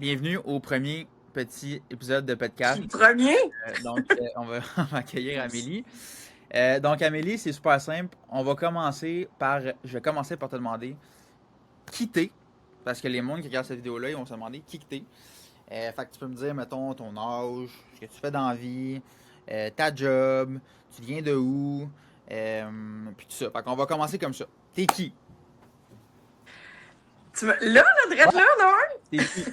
Bienvenue au premier petit épisode de podcast. Le premier? On va, on va accueillir Amélie. Donc, Amélie, c'est super simple. Je vais commencer par te demander qui t'es, parce que les mondes qui regardent cette vidéo-là, ils vont se demander qui que t'es. Fait que tu peux me dire, mettons, ton âge, ce que tu fais dans la vie, ta job, tu viens de où, puis tout ça. Fait qu'on va commencer comme ça. T'es qui? Là, drette là, non? T'es qui?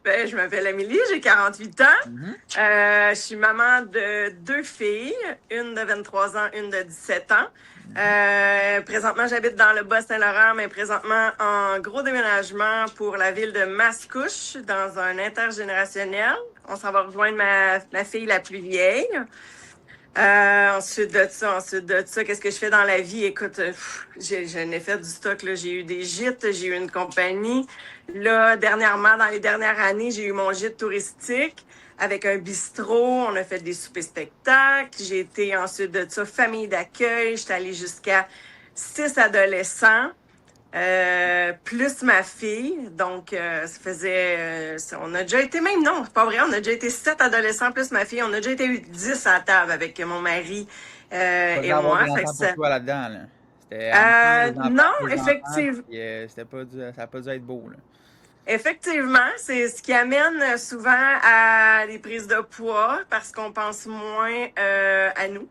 Ben, je m'appelle Amélie, j'ai 48 ans. Mhm. Je suis maman de 2 filles, une de 23 ans, une de 17 ans. Présentement, j'habite dans le Bas-Saint-Laurent, mais présentement en gros déménagement pour la ville de Mascouche, dans un intergénérationnel. On s'en va rejoindre ma fille la plus vieille. Ensuite de ça, qu'est-ce que je fais dans la vie? Écoute, j'en ai fait du stock, là. J'ai eu des gîtes, j'ai eu une compagnie. Là, dernièrement, dans les dernières années, j'ai eu mon gîte touristique avec un bistrot. On a fait des soupers spectacles. J'ai été ensuite de ça famille d'accueil. J'étais allée jusqu'à 6 adolescents. Plus ma fille. Donc, on a déjà été, même non, c'est pas vrai, on a déjà été 7 adolescents plus ma fille. On a déjà été 10 à la table avec mon mari Pas et d'avoir moi. des Fait que enfants pour ça, toi là-dedans, là. C'était enfants, les enfants, non, les enfants, effectivement. puis c'était pas ça a pas dû être beau, là. Effectivement, c'est ce qui amène souvent à des prises de poids parce qu'on pense moins à nous.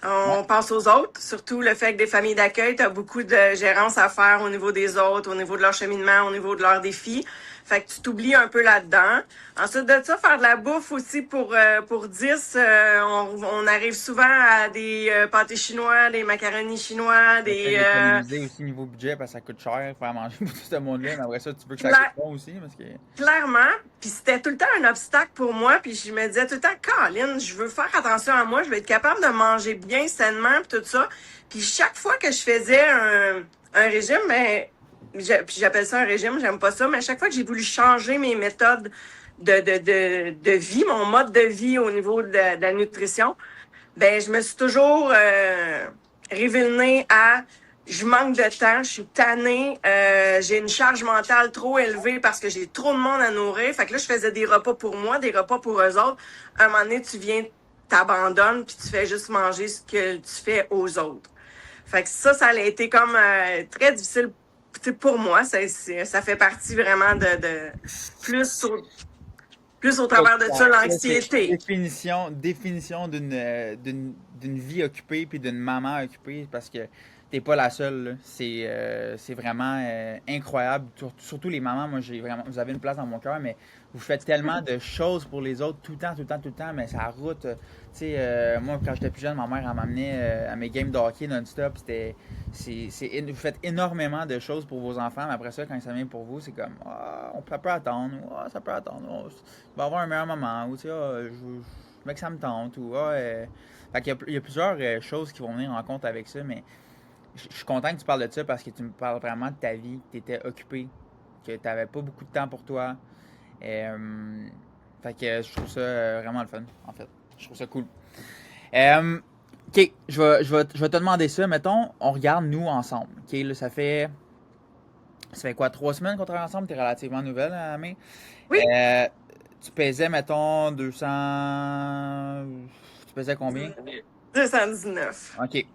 Ouais. On pense aux autres, surtout le fait que des familles d'accueil, tu as beaucoup de gérance à faire au niveau des autres, au niveau de leur cheminement, au niveau de leurs défis. Fait que tu t'oublies un peu là-dedans. Ensuite de ça, faire de la bouffe aussi pour 10, on arrive souvent à des pâtés chinois, des macaronis chinois, T'essaies des d'économiser aussi niveau budget parce que ça coûte cher faire manger pour tout ce monde-là, mais après ça, tu veux que ça coûte cla- bon aussi parce que. clairement. Puis c'était tout le temps un obstacle pour moi. Puis je me disais tout le temps, Caroline, je veux faire attention à moi, je veux être capable de manger bien, sainement, puis tout ça. Puis chaque fois que je faisais un régime, puis j'appelle ça un régime, j'aime pas ça, mais chaque fois que j'ai voulu changer mes méthodes de vie, mon mode de vie au niveau de la nutrition, ben je me suis toujours révélée à je manque de temps, je suis tannée, j'ai une charge mentale trop élevée parce que j'ai trop de monde à nourrir. Fait que là, je faisais des repas pour moi, des repas pour eux autres. À un moment donné, tu viens, t'abandonnes, puis tu fais juste manger ce que tu fais aux autres. Fait que ça a été comme très difficile pour moi. Ça fait partie vraiment de plus au travers de ça, Ça, c'est l'anxiété. définition d'une vie occupée puis d'une maman occupée parce que t'es pas la seule, là. C'est vraiment incroyable. Surtout les mamans, moi j'ai vraiment. Vous avez une place dans mon cœur, mais vous faites tellement de choses pour les autres tout le temps, tout le temps, tout le temps, mais ça route. Tu sais, moi quand j'étais plus jeune, ma mère elle m'amenait à mes games de hockey non-stop. Vous faites énormément de choses pour vos enfants, mais après ça, quand ça vient pour vous, c'est comme ça peut attendre, ou ça peut attendre. Il va avoir un meilleur moment, ou tu sais, mec, ça me tente, ou fait qu'il il y a plusieurs choses qui vont venir en compte avec ça, mais je suis content que tu parles de ça parce que tu me parles vraiment de ta vie, que tu étais occupé, que tu n'avais pas beaucoup de temps pour toi. Fait que je trouve ça vraiment le fun, en fait. Je trouve ça cool. Ok, je vais te demander ça. Mettons, on regarde nous ensemble. Ok, là, ça fait quoi, 3 semaines qu'on travaille ensemble? T'es relativement nouvelle, Amé. Oui, Tu pesais, mettons, 200. Tu pesais combien? 219. Ok.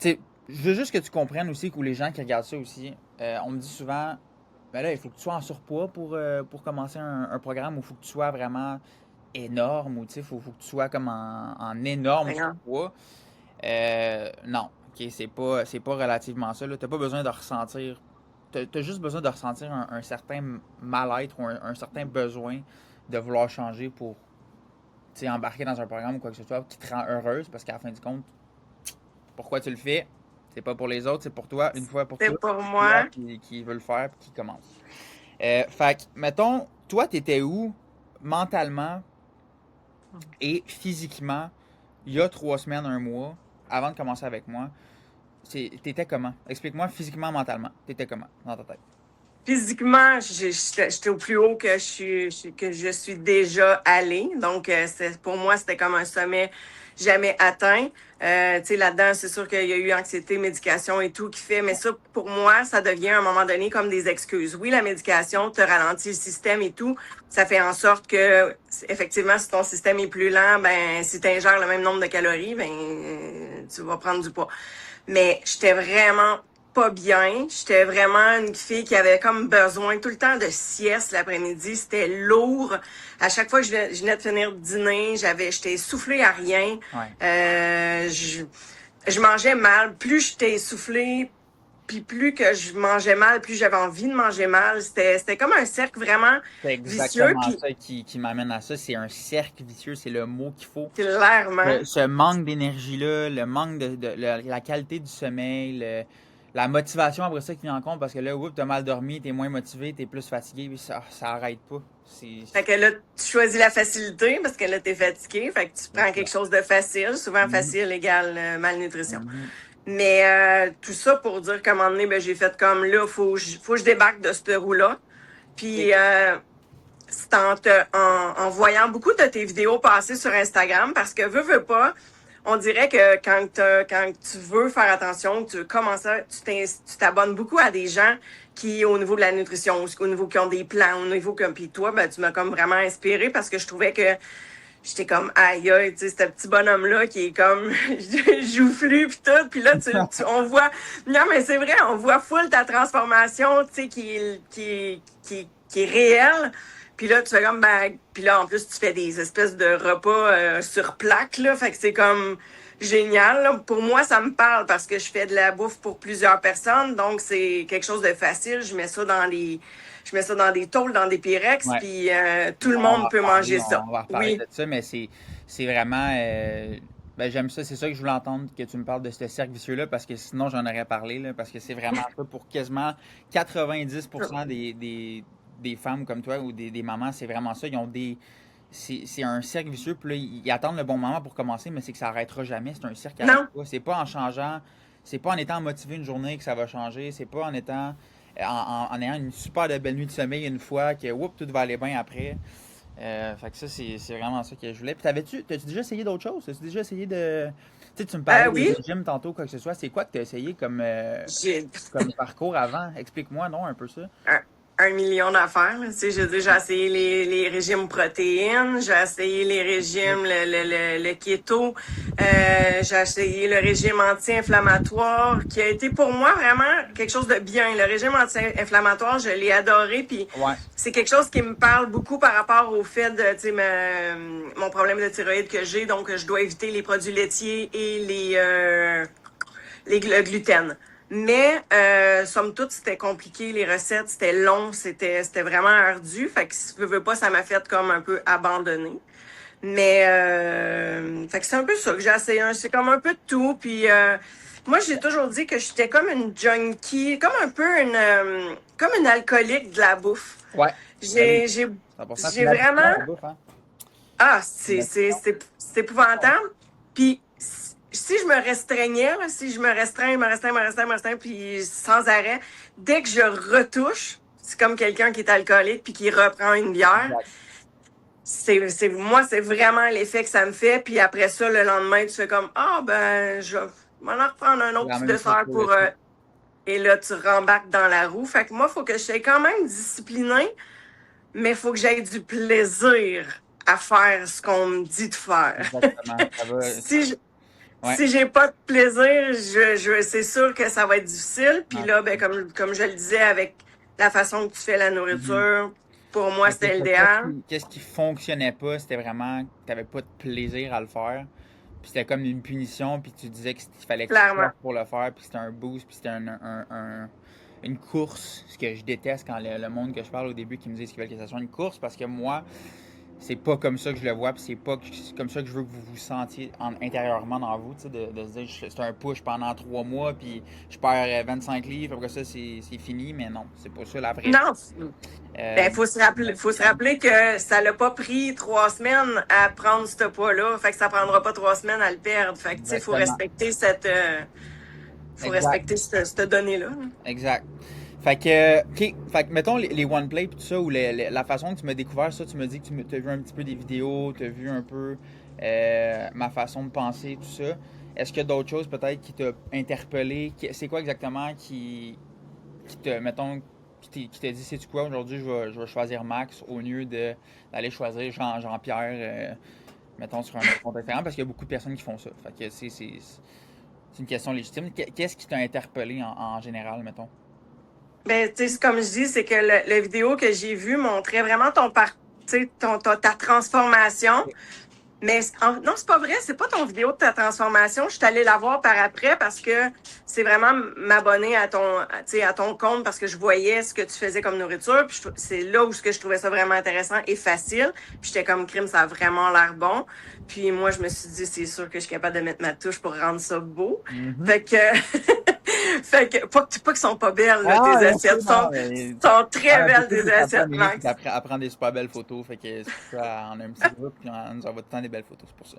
Tu sais, je veux juste que tu comprennes aussi que les gens qui regardent ça aussi, on me dit souvent, ben là, il faut que tu sois en surpoids pour commencer un programme où il faut que tu sois vraiment énorme ou tu sais, faut que tu sois comme en énorme Voyons. surpoids. Non, ok, c'est pas relativement ça. T'as pas besoin de ressentir. T'as juste besoin de ressentir un certain mal-être ou un certain besoin de vouloir changer pour tu sais, embarquer dans un programme ou quoi que ce soit qui te rend heureuse parce qu'à la fin du compte, pourquoi tu le fais? C'est pas pour les autres, c'est pour toi, une fois pour C'est toutes. pour Toi moi. qui veut le faire et qui commence. Fait que, mettons, toi, t'étais où mentalement et physiquement il y a 3 semaines, un mois, avant de commencer avec moi? T'étais comment? Explique-moi physiquement, mentalement. T'étais comment dans ta tête? physiquement, j'étais au plus haut que je suis déjà allée. Donc, pour moi, c'était comme un sommet jamais atteint. Tu sais, là-dedans, c'est sûr qu'il y a eu anxiété, médication et tout qui fait, mais ça, pour moi, ça devient à un moment donné comme des excuses. Oui, la médication te ralentit le système et tout. Ça fait en sorte que, effectivement, si ton système est plus lent, ben, si tu ingères le même nombre de calories, ben, tu vas prendre du poids. Mais j'étais vraiment pas bien. J'étais vraiment une fille qui avait comme besoin tout le temps de sieste l'après-midi. C'était lourd. À chaque fois que je venais de finir de dîner, j'étais essoufflée à rien. Ouais. Je mangeais mal. Plus j'étais essoufflée, puis plus que je mangeais mal, plus j'avais envie de manger mal. C'était comme un cercle vraiment C'est vicieux. exactement Puis ça qui m'amène à ça. C'est un cercle vicieux, c'est le mot qu'il faut. clairement, Ce manque d'énergie-là, le manque la qualité du sommeil, la motivation après ça qui vient en compte parce que là, oups, t'as mal dormi, t'es moins motivé, t'es plus fatigué, puis ça arrête pas. fait que là, tu choisis la facilité parce que là, t'es fatigué. Fait que tu prends quelque chose de facile. Souvent, Mhm. facile égale malnutrition. Mhm. Mais tout ça pour dire qu'à un moment donné, ben, j'ai fait comme là, faut que je débarque de ce roue-là. Puis c'est en voyant beaucoup de tes vidéos passer sur Instagram parce que veux pas, on dirait que quand tu veux faire attention, tu veux commencer, tu t'abonnes beaucoup à des gens qui, au niveau de la nutrition, au niveau qui ont des plans, au niveau comme, puis toi, ben, tu m'as comme vraiment inspiré parce que je trouvais que j'étais comme aïe aïe, tu sais, ce petit bonhomme-là qui est comme joufflu pis tout, puis là, on voit, non mais c'est vrai, on voit full ta transformation, tu sais, qui est réelle. Puis là, tu fais comme, ben, puis là, en plus, tu fais des espèces de repas sur plaque, là, fait que c'est comme génial. Là. Pour moi, ça me parle parce que je fais de la bouffe pour plusieurs personnes, donc c'est quelque chose de facile. Je mets ça dans des tôles, dans des Pyrex, Ouais. puis tout le On va monde peut reparler, manger ça. on va reparler Oui. de ça, mais c'est vraiment. Ben, j'aime ça, c'est ça que je voulais entendre, que tu me parles de ce cercle vicieux-là, parce que sinon j'en aurais parlé, là, parce que c'est vraiment ça pour quasiment 90% des femmes comme toi ou des mamans, c'est vraiment ça. Ils ont des. C'est un cercle vicieux, puis là, ils attendent le bon moment pour commencer, mais c'est que ça arrêtera jamais. C'est un cercle qui arrête Non, pas. C'est pas en changeant, c'est pas en étant motivé une journée que ça va changer, c'est pas en étant. En ayant une super de belle nuit de sommeil une fois, que whoop, tout va aller bien après. Fait que ça, c'est vraiment ça que je voulais. Puis t'as-tu déjà essayé d'autres choses? T'as-tu déjà essayé de. Tu sais, tu me parlais de oui, régime tantôt, quoi que ce soit. C'est quoi que t'as essayé j'ai comme parcours avant? Explique-moi, non, un peu ça. un, un million d'affaires. Là. Tu sais, j'ai essayé les régimes protéines, j'ai essayé les régimes, le keto, j'ai essayé le régime anti-inflammatoire, qui a été pour moi vraiment quelque chose de bien. Le régime anti-inflammatoire, je l'ai adoré, puis Ouais. c'est quelque chose qui me parle beaucoup par rapport au fait de, tu sais, mon problème de thyroïde que j'ai, donc je dois éviter les produits laitiers et le gluten. Mais somme toute, c'était compliqué, les recettes, c'était long, c'était vraiment ardu. Fait que si tu veux pas, ça m'a fait comme un peu abandonner. Mais fait que c'est un peu ça que j'ai essayé. C'est comme un peu de tout. Puis moi, j'ai toujours dit que j'étais comme une junkie, comme un peu comme une alcoolique de la bouffe. Ouais. Ben oui. J'ai j'ai 100%. C'est j'ai une addiction, vraiment la bouffe, hein? ah, C'est une addiction. c'est épouvantable. Puis si je me restreignais, là, si je me restreins, puis sans arrêt, dès que je retouche, c'est comme quelqu'un qui est alcoolique puis qui reprend une bière. Exact. Moi, c'est vraiment l'effet que ça me fait. Puis après ça, le lendemain, tu fais comme, ah, ben, je vais m'en reprendre un C'est autre la petit même chose dessert pour le pour, tout. et là, tu rembarques dans la roue. Fait que moi, il faut que je sois quand même disciplinée, mais il faut que j'aie du plaisir à faire ce qu'on me dit de faire. Exactement. Ça va. si je, Ouais. si j'ai pas de plaisir, c'est sûr que ça va être difficile. Puis Non, là, c'est ben, ça. comme je le disais, avec la façon que tu fais la Mhm. nourriture, pour moi, Mais c'est c'était ça. l'idéal. Qu'est-ce qui fonctionnait pas? C'était vraiment que t'avais pas de plaisir à le faire. Puis c'était comme une punition, puis tu disais qu'il fallait que tu Clairement. sortes pour le faire, puis c'était un boost, puis c'était une course. Ce que je déteste quand le monde que je parle au début qui me disent qu'ils veulent que ça soit une course, parce que moi, c'est pas comme ça que je le vois, puis c'est pas comme ça que je veux que vous vous sentiez intérieurement dans vous, tu sais, de se dire c'est un push pendant 3 mois, puis je perds 25 livres, après ça c'est fini, mais non, c'est pas ça la vraie vie. Non. Ben, faut se rappeler que ça l'a pas pris 3 semaines à prendre ce poids-là. Fait que ça prendra pas 3 semaines à le perdre. Fait que, tu sais, Exactement. faut Exact. respecter cette donnée-là. Exact. Fait que mettons les OnePlay pis tout ça, ou la façon que tu m'as découvert ça, tu m'as dit que tu as vu un petit peu des vidéos, tu as vu un peu ma façon de penser, tout ça. Est-ce qu'il y a d'autres choses peut-être qui t'a interpellé? C'est quoi exactement qui te, mettons, qui t'a dit, sais-tu quoi, aujourd'hui je vais choisir Max au lieu d'aller choisir Jean-Pierre, mettons, sur un autre compte Instagram, parce qu'il y a beaucoup de personnes qui font ça. Fait que c'est une question légitime. Qu'est-ce qui t'a interpellé en général, mettons? Ben, tu sais, comme je dis, c'est que le vidéo que j'ai vu montrait vraiment tu sais, ta transformation. Mais non, c'est pas vrai, c'est pas ton vidéo de ta transformation. Je suis allée la voir par après parce que c'est vraiment m'abonner tu sais, à ton compte parce que je voyais ce que tu faisais comme nourriture. Puis c'est là où ce que je trouvais ça vraiment intéressant et facile. Puis j'étais comme crime, ça a vraiment l'air bon. Puis moi, je me suis dit, c'est sûr que je suis capable de mettre ma touche pour rendre ça beau. Mhm. Fait que, fait que pas qu'elles sont pas belles, là, Ah, tes bien assiettes sûr, non, sont très belles, c'est tes ça, assiettes, Max. elle prend des super belles photos. Fait que c'est pour ça, on a un petit groupe, puis on nous envoie tout le temps des belles photos, c'est pour ça.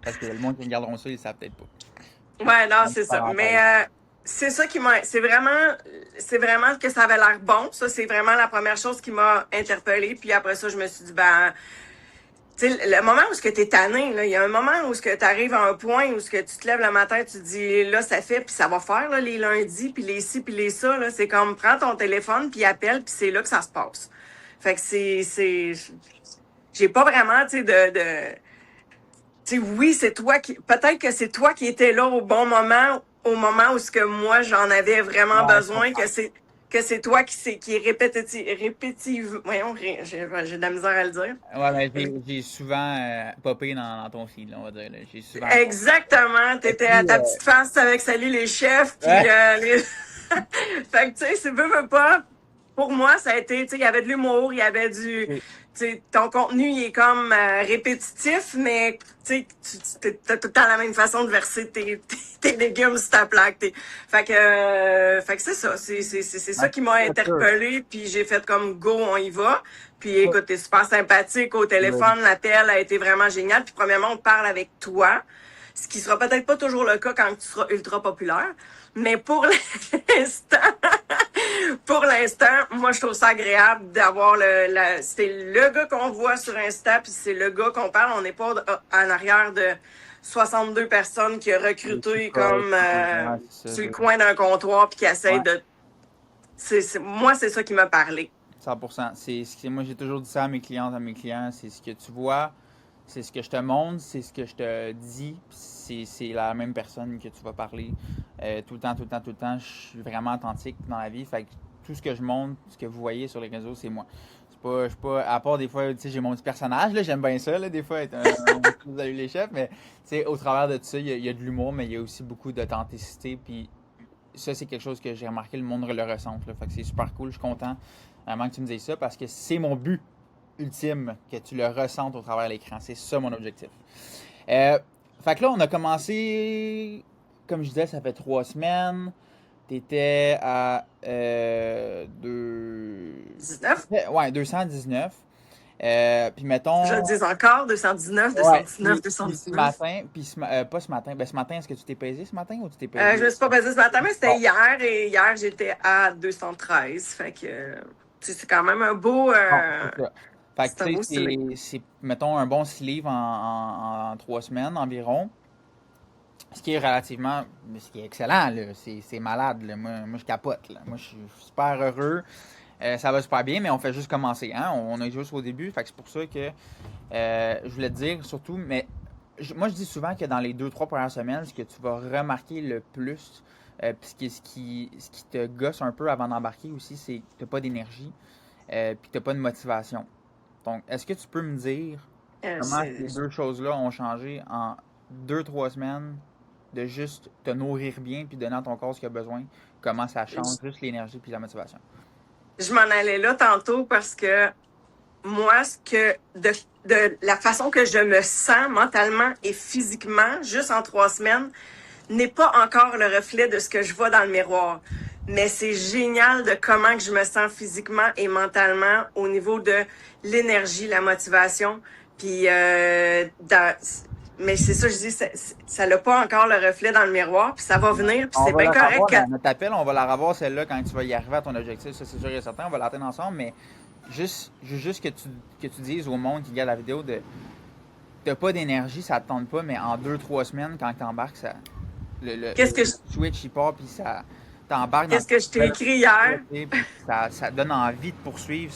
Parce que le monde qui regarderont ça, ils savent peut-être pas. Ouais, non, Donc, c'est ça. Mais parenthèse. c'est ça qui m'a. C'est vraiment que ça avait l'air bon. Ça, c'est vraiment la première chose qui m'a interpellée. Puis après ça, je me suis dit, ben, tu sais, le moment où ce que t'es tanné, là, il y a un moment où ce que t'arrives à un point où ce que tu te lèves le matin, tu te dis, là, ça fait, puis ça va faire, là, les lundis, puis les ci, puis les ça, là. C'est comme, prends ton téléphone, puis appelle, puis c'est là que ça se passe. Fait que j'ai pas vraiment, tu sais, tu sais, oui, c'est toi qui, peut-être que c'est toi qui étais là au bon moment, au moment où ce que moi j'en avais vraiment Ouais, je besoin, comprends. que c'est toi qui est voyons, j'ai de la misère à le dire. Ouais, mais j'ai souvent popé dans ton feed, là, on va dire. Là. J'ai souvent. Exactement, Et t'étais à puis, ta petite face avec Salut les chefs, puis ouais. fait que tu sais, c'est veux pas. Pour moi, ça a été, tu sais, il y avait de l'humour, il y avait tu sais, ton contenu, il est comme répétitif, mais tu sais, t'as tout le temps la même façon de verser tes légumes sur ta plaque. Fait que c'est ça, c'est Ouais, ça qui m'a c'est sûr. interpellée, puis j'ai fait comme go, on y va. Puis écoute, t'es super sympathique au téléphone, l'appel a été vraiment génial. Puis premièrement, on parle avec toi, ce qui sera peut-être pas toujours le cas quand tu seras ultra populaire. Mais pour l'instant, pour l'instant, moi, je trouve ça agréable d'avoir c'est le gars qu'on voit sur Insta, puis c'est le gars qu'on parle. On n'est pas en arrière de 62 personnes qui a Les recruté coach, comme ouais, c'est sur ça. le coin d'un comptoir, puis qui Ouais, essaie de... moi, c'est ça qui m'a parlé. 100%. Moi, j'ai toujours dit ça à mes clientes, à mes clients. C'est ce que tu vois, c'est ce que je te montre, c'est ce que je te dis. Puis c'est la même personne que tu vas parler tout le temps, tout le temps, tout le temps. Je suis vraiment authentique dans la vie. Fait que tout ce que je montre, ce que vous voyez sur les réseaux, c'est moi. Je suis pas, à part des fois, tu sais, j'ai mon petit personnage, là, j'aime bien ça, là, des fois, être vous avez les chefs, mais, tu sais, au travers de tout ça, il y a de l'humour, mais il y a aussi beaucoup d'authenticité, puis ça, c'est quelque chose que j'ai remarqué, le monde le ressent, là. Fait que c'est super cool, je suis content vraiment que tu me dises ça, parce que c'est mon but ultime, que tu le ressentes au travers de l'écran. C'est ça mon objectif. Euh, Fait que là, on a commencé, comme je disais, ça fait 3 semaines. T'étais à 19? ouais, 219. Puis Je le mettons, dis encore, 219, ouais, 219, puis ce 219. matin, pas ce matin, ben ce matin, est-ce que tu t'es pesé ce matin ou tu t'es pesé? Je me suis pas pesée ce matin, mais c'était Bon, hier, et hier, j'étais à 213. Fait que, tu sais, c'est quand même bon, c'est ça. Fait que c'est un tu sais, beau stylé. mettons, un bon 6 livres en 3 semaines environ. Ce qui est relativement, ce qui est excellent, là. C'est malade, là. Moi, je capote, là. Moi, je suis super heureux. Ça va super bien, mais on fait juste commencer, hein. On est juste au début, fait que c'est pour ça que je voulais te dire, surtout, mais moi, je dis souvent que dans les 2, 3 premières semaines, ce que tu vas remarquer le plus, puis ce qui te gosse un peu avant d'embarquer aussi, c'est que tu n'as pas d'énergie, puis tu n'as pas de motivation. Donc, est-ce que tu peux me dire comment C'est ces deux choses-là ont changé en 2, 3 semaines de juste te nourrir bien puis donner à ton corps ce qu'il a besoin, comment ça change juste l'énergie puis la motivation? Je m'en allais là tantôt parce que moi, de la façon que je me sens mentalement et physiquement, juste en 3 semaines, n'est pas encore le reflet de ce que je vois dans le miroir. Mais c'est génial de comment que je me sens physiquement et mentalement au niveau de l'énergie, la motivation. Puis mais c'est ça, je dis, ça n'a pas encore le reflet dans le miroir, puis ça va venir, puis c'est bien correct que... Notre appel, on va la revoir celle-là quand tu vas y arriver à ton objectif, ça c'est sûr et certain, on va l'atteindre ensemble, mais je veux juste que tu dises au monde qui regarde la vidéo de t'as pas d'énergie, ça te tente pas, mais en 2-3 semaines, quand tu embarques, le switch il part, puis ça t'embarques dans... Qu'est-ce que je t'ai écrit hier? Ça donne envie de poursuivre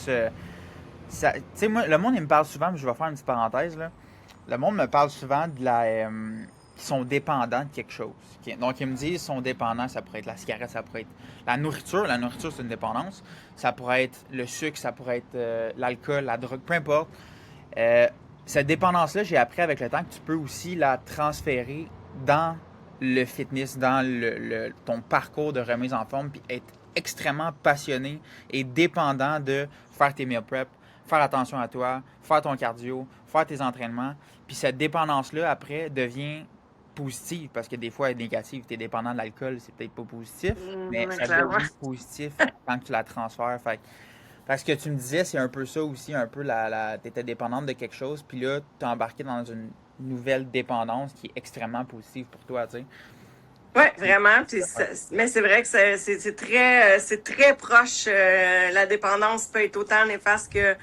tu sais, moi, le monde, il me parle souvent, mais je vais faire une petite parenthèse, là. Le monde me parle souvent de la... qu'ils sont dépendants de quelque chose. Donc, ils me disent qu'ils sont dépendants, ça pourrait être la cigarette, ça pourrait être la nourriture. La nourriture, c'est une dépendance. Ça pourrait être le sucre, ça pourrait être l'alcool, la drogue, peu importe. Cette dépendance-là, j'ai appris avec le temps que tu peux aussi la transférer dans le fitness, dans ton parcours de remise en forme, puis être extrêmement passionné et dépendant de faire tes meal prep, faire attention à toi, faire ton cardio, faire tes entraînements. Puis cette dépendance-là, après, devient positive, parce que des fois, elle est négative. Tu es dépendant de l'alcool, c'est peut-être pas positif, mais ça devient positif quand tu la transfères. Parce que tu me disais, c'est un peu ça aussi, un peu tu étais dépendante de quelque chose, puis là, tu es embarqué dans une nouvelle dépendance qui est extrêmement positive pour toi, tu sais. Oui, vraiment. Mais c'est vrai que c'est très proche. La dépendance peut être autant néfaste que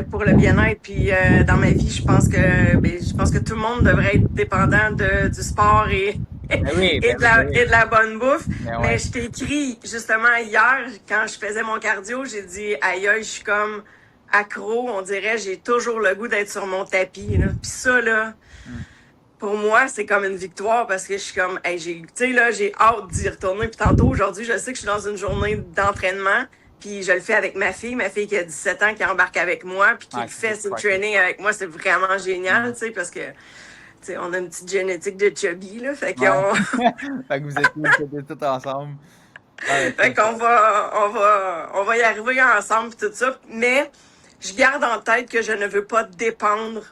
pour le bien-être. Puis dans ma vie, je pense que tout le monde devrait être dépendant du sport et de la bonne bouffe. Mais je t'ai écrit justement hier, quand je faisais mon cardio, j'ai dit aïe, je suis comme accro, on dirait, j'ai toujours le goût d'être sur mon tapis. Là. Puis ça, là, pour moi, c'est comme une victoire parce que je suis comme, hey, j'ai hâte d'y retourner. Puis tantôt, aujourd'hui, je sais que je suis dans une journée d'entraînement. Puis je le fais avec ma fille qui a 17 ans, qui embarque avec moi, puis qui fait ses trainings avec moi. C'est vraiment génial, tu sais, parce que on a une petite génétique de chubby, là. Fait qu'on... fait que vous êtes tous ensemble. Fait qu'on on va y arriver ensemble, tout ça. Mais je garde en tête que je ne veux pas dépendre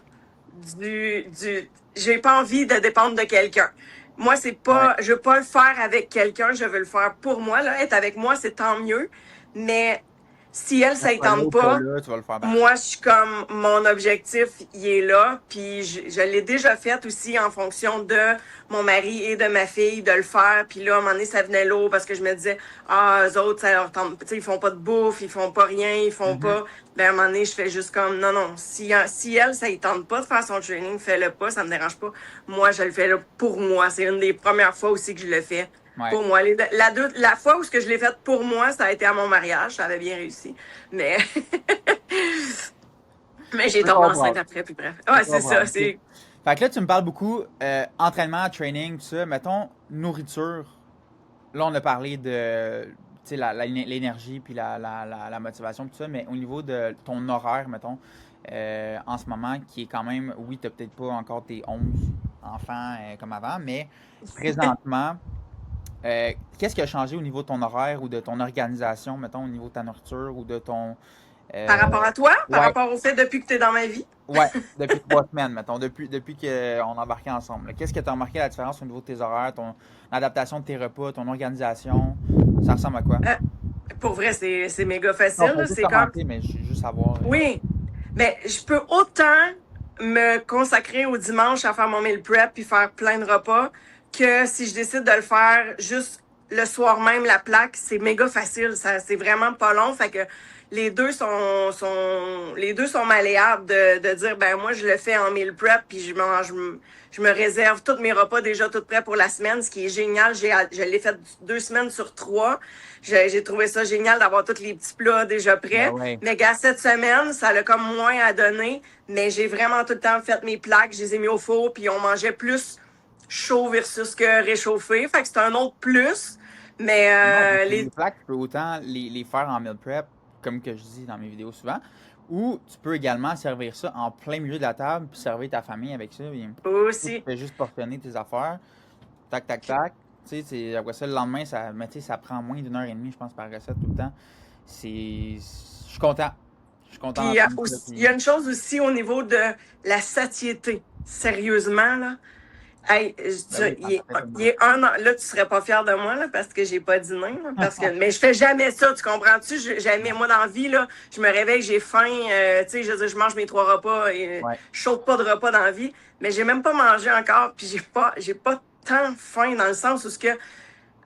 j'ai pas envie de dépendre de quelqu'un. Moi, c'est pas, je veux pas le faire avec quelqu'un, je veux le faire pour moi, là. Être avec moi, c'est tant mieux. Mais si elle, ça ne tente pas, moi, je suis comme, mon objectif, il est là. Puis je l'ai déjà fait aussi en fonction de mon mari et de ma fille, de le faire. Puis là, à un moment donné, ça venait lourd parce que je me disais, eux autres, ça leur tente, tu sais, ils font pas de bouffe, ils font pas rien, ils font pas. Ben, à un moment donné, je fais juste comme, non, si elle, ça ne tente pas de faire son training, fais-le pas, ça me dérange pas. Moi, je le fais là pour moi. C'est une des premières fois aussi que je le fais. Pour moi. La fois où je l'ai fait pour moi, ça a été à mon mariage. Ça avait bien réussi. Mais j'ai tombé enceinte après, puis bref. Ouais, c'est ça. Fait que là, tu me parles beaucoup entraînement, training, tout ça. Mettons, nourriture. Là, on a parlé de l'énergie puis la motivation, tout ça. Mais au niveau de ton horaire, mettons, en ce moment, qui est quand même, oui, tu n'as peut-être pas encore tes 11 enfants comme avant, mais présentement... qu'est-ce qui a changé au niveau de ton horaire ou de ton organisation, mettons, au niveau de ta nourriture ou de ton... Par rapport à toi? Par rapport au fait depuis que tu es dans ma vie? Oui, depuis 3 semaines, mettons, depuis qu'on a embarqué ensemble. Qu'est-ce que tu as remarqué la différence au niveau de tes horaires, ton adaptation de tes repas, ton organisation? Ça ressemble à quoi? Pour vrai, c'est méga facile. Non, c'est comme... mais je veux juste savoir. Oui, mais je peux autant me consacrer au dimanche à faire mon meal prep puis faire plein de repas que si je décide de le faire juste le soir même, la plaque, c'est méga facile. C'est vraiment pas long. Fait que les deux sont malléables de dire, ben moi, je le fais en meal prep puis je me réserve tous mes repas déjà tout prêts pour la semaine, ce qui est génial. Je l'ai fait 2 semaines sur 3. J'ai trouvé ça génial d'avoir tous les petits plats déjà prêts. Mais gars, cette semaine, ça a comme moins à donner. Mais j'ai vraiment tout le temps fait mes plaques. Je les ai mis au four puis on mangeait plus chaud versus que réchauffé. Fait que c'est un autre plus. Mais les plaques, tu peux autant les faire en meal prep, comme que je dis dans mes vidéos souvent, ou tu peux également servir ça en plein milieu de la table puis servir ta famille avec ça. Aussi. Tu fais juste portionner tes affaires. Tac, tac, tac. Tu sais, après ça, le lendemain, ça prend moins d'1h30, je pense, par recette tout le temps. Je suis content. Puis il y a une chose aussi au niveau de la satiété. Sérieusement, là. Hey, Ben oui, il est 1 an. Là, tu serais pas fier de moi, là, parce que j'ai pas dîné, là, mais je fais jamais ça, tu comprends-tu? Jamais, moi, dans la vie, là, je me réveille, j'ai faim, tu sais, je veux dire, je mange mes 3 repas et Ouais. je saute pas de repas dans la vie, mais j'ai même pas mangé encore, puis j'ai pas tant faim dans le sens où ce que,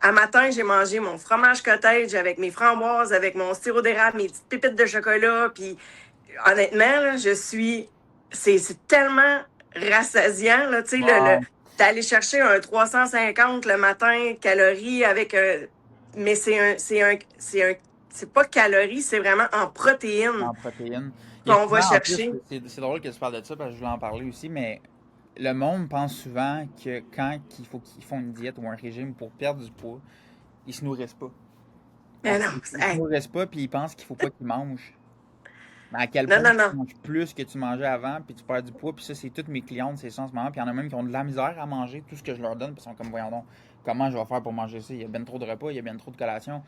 à matin, j'ai mangé mon fromage cottage avec mes framboises, avec mon sirop d'érable, mes petites pépites de chocolat, puis honnêtement, là, c'est tellement rassasiant, là, tu sais, Wow. d'aller chercher un 350 le matin, calories avec mais c'est pas calories, c'est vraiment en protéines En protéines. Il y a qu'on va souvent, en plus, chercher. c'est drôle que tu parles de ça parce que je voulais en parler aussi, mais le monde pense souvent que quand il faut qu'ils font une diète ou un régime pour perdre du poids, ils se nourrissent pas. Mais non, Ils se hey, nourrissent pas puis ils pensent qu'il faut pas qu'ils mangent. Mais à quel non, point non, tu non. manges plus que tu mangeais avant puis tu perds du poids. Puis ça, c'est toutes mes clientes, c'est ça en ce moment. Puis il y en a même qui ont de la misère à manger tout ce que je leur donne. Puis ils sont comme, voyons donc, comment je vais faire pour manger ça? Il y a bien trop de repas, il y a bien trop de collations.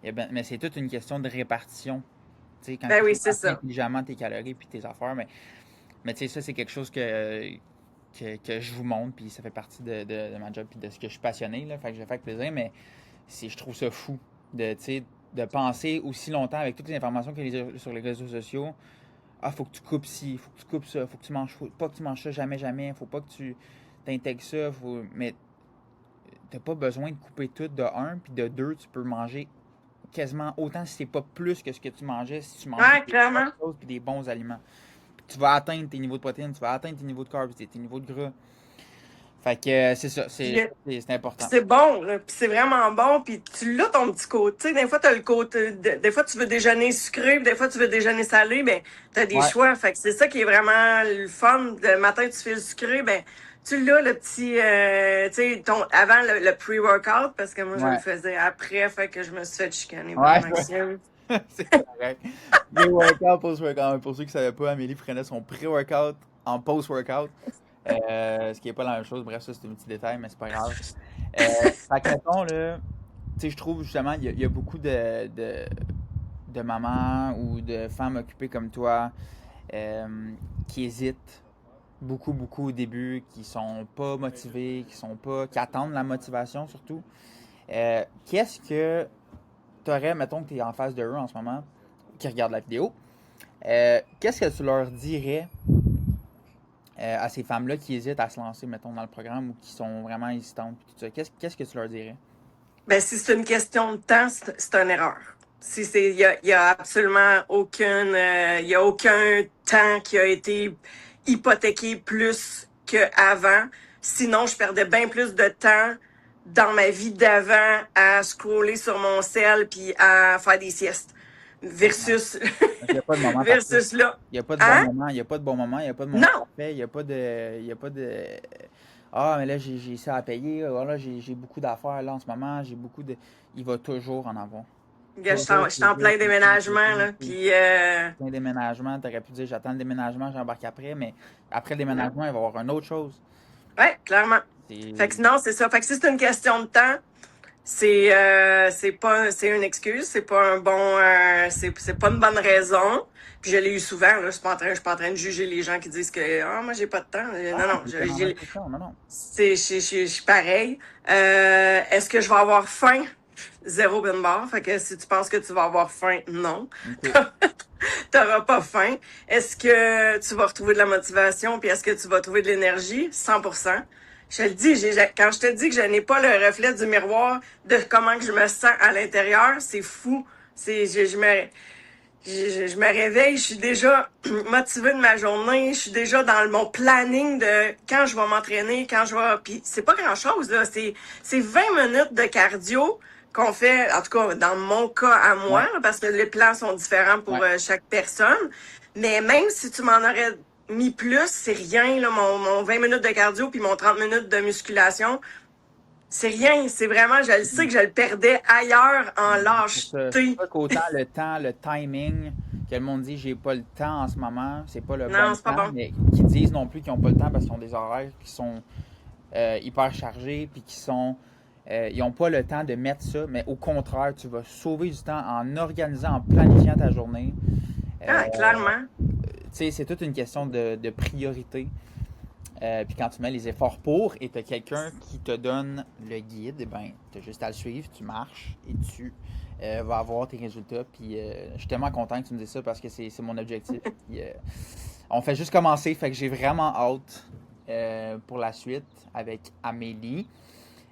Mais c'est toute une question de répartition. Tu sais, quand Ben tu oui, c'est répartis ça. intelligemment tes calories puis tes affaires. Mais tu sais, ça, c'est quelque chose que je vous montre. Puis ça fait partie de ma job puis de ce que je suis passionné. Là, fait que je le fais avec plaisir. Mais je trouve ça fou tu sais, de penser aussi longtemps avec toutes les informations qu'il y a sur les réseaux sociaux. Ah, faut que tu coupes ci, faut que tu coupes ça, faut pas que tu manges ça jamais, jamais, faut pas que tu t'intègres ça, mais t'as pas besoin de couper tout de un, puis de deux, tu peux manger quasiment autant si c'est pas plus que ce que tu mangeais si tu mangeais Ouais, des bonnes clairement. choses puis des bons aliments. Puis tu vas atteindre tes niveaux de protéines, tu vas atteindre tes niveaux de carbs, tes niveaux de gras. Fait que c'est ça, Puis, c'est important. c'est bon, là, puis c'est vraiment bon, puis tu l'as ton petit côté. Tu sais, des fois, t'as le côté, des fois, tu veux déjeuner sucré, puis des fois, tu veux déjeuner salé, ben, t'as des Ouais, choix. Fait que c'est ça qui est vraiment le fun. Le matin, tu fais le sucré, ben, tu l'as, le petit, tu sais, avant le pre-workout, parce que moi, je le ouais, faisais après, fait que je me suis fait chicaner par ouais, Maxime. c'est correct. Pré-workout, post-workout. Pour ceux qui ne savaient pas, Amélie prenait son pré-workout en post-workout. Ce qui n'est pas la même chose. Bref, ça, c'est un petit détail, mais c'est pas grave. Fait que, mettons, là, tu sais, je trouve justement, il y a beaucoup de mamans ou de femmes occupées comme toi qui hésitent beaucoup, beaucoup au début, qui sont pas motivées, qui attendent la motivation surtout. Qu'est-ce que tu aurais, mettons que tu es en face de eux en ce moment, qui regardent la vidéo, qu'est-ce que tu leur dirais à ces femmes-là qui hésitent à se lancer, mettons, dans le programme ou qui sont vraiment hésitantes, puis tout ça? Qu'est-ce que tu leur dirais? Ben, si c'est une question de temps, c'est une erreur. Si c'est, il y a absolument il y a aucun temps qui a été hypothéqué plus qu'avant. Sinon, je perdais bien plus de temps dans ma vie d'avant à scroller sur mon cell puis à faire des siestes Exact. versus, Donc, il n'y a pas de moment parfait. versus là. Il n'y a pas de bon Hein? moment, il n'y a pas de bon moment, il n'y a pas de moment Non! parfait, il y a pas de ah, mais là, j'ai ça à payer, ah, là, j'ai beaucoup d'affaires là en ce moment, j'ai beaucoup de. Il va toujours en avoir. Gars, Toujours, je suis en toujours, plein toujours, déménagement, toujours, là, toujours. puis Un déménagement, t'aurais pu dire j'attends le déménagement, j'embarque après, mais après le non. déménagement, il va y avoir une autre chose. Ouais, clairement. Fait C'est. que non, c'est ça. Fait que si c'est une question de temps, c'est pas c'est une excuse, c'est pas un bon c'est pas une bonne raison. Puis je l'ai eu souvent là, je suis pas en train de juger les gens qui disent que ah moi j'ai pas de temps. Non Ah, non, c'est tellement bonne question, non, non. je suis pareil. Est-ce que je vais avoir faim? Zéro bin bar. Fait que si tu penses que tu vas avoir faim, non. Ok. T'auras pas faim. Est-ce que tu vas retrouver de la motivation? Puis est-ce que tu vas trouver de l'énergie? 100%. Je te le dis, quand je te dis que je n'ai pas le reflet du miroir de comment que je me sens à l'intérieur, c'est fou. Je me réveille, je suis déjà motivée de ma journée, je suis déjà dans mon planning de quand je vais m'entraîner, quand je vais. Puis c'est pas grand-chose, là. C'est 20 minutes de cardio qu'on fait, en tout cas dans mon cas à moi, Ouais, là, parce que les plans sont différents pour ouais. chaque personne. Mais même si tu m'en aurais mis plus, c'est rien, là, mon 20 minutes de cardio puis mon 30 minutes de musculation. C'est rien, c'est vraiment, je le sais que je le perdais ailleurs en C'est pour lâcheté. ça qu'autant le temps, le timing, que le monde dit j'ai pas le temps en ce moment, c'est pas le bon Non, c'est pas temps, bon. mais qui disent non plus qu'ils n'ont pas le temps parce qu'ils ont des horaires qui sont hyper chargés puis ils n'ont pas le temps de mettre ça, mais au contraire, tu vas sauver du temps en organisant, en planifiant ta journée. Ah, Tu clairement. sais, c'est toute une question de priorité. Puis quand tu mets les efforts pour et tu as quelqu'un qui te donne le guide, eh ben, tu as juste à le suivre, tu marches et tu vas avoir tes résultats. Puis je suis tellement content que tu me dises ça parce que c'est mon objectif. Puis, on fait juste commencer, fait que j'ai vraiment hâte pour la suite avec Amélie.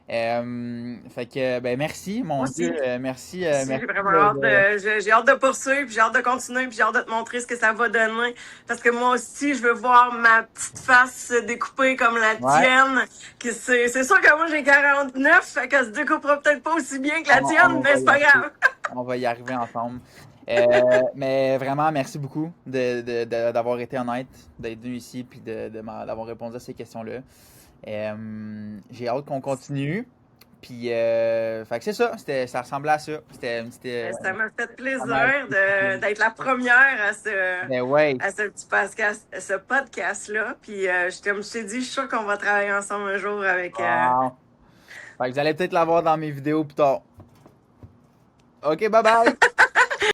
Fait que, ben merci, mon Moi aussi. Dieu. Merci, J'ai merci vraiment hâte j'ai hâte de poursuivre, puis j'ai hâte de continuer, puis j'ai hâte de te montrer ce que ça va donner. Parce que moi aussi, je veux voir ma petite face se découper comme la Ouais, tienne. C'est sûr que moi, j'ai 49, fait qu'elle se découpera peut-être pas aussi bien que la tienne, on mais va c'est y pas arriver. grave. On va y arriver ensemble. Mais vraiment, merci beaucoup d'avoir été honnête, d'être venu ici puis d'avoir répondu à ces questions-là. J'ai hâte qu'on continue. Puis, fait que c'est ça. Ça ressemblait à ça. Ça m'a fait Ça m'a plaisir été- d'être la première Ben ouais. à ce petit podcast, ce podcast-là. Puis je t'ai dit, je suis sûre qu'on va travailler ensemble un jour avec. Wow. Fait que vous allez peut-être l'avoir dans mes vidéos plus tard. Ok, bye bye.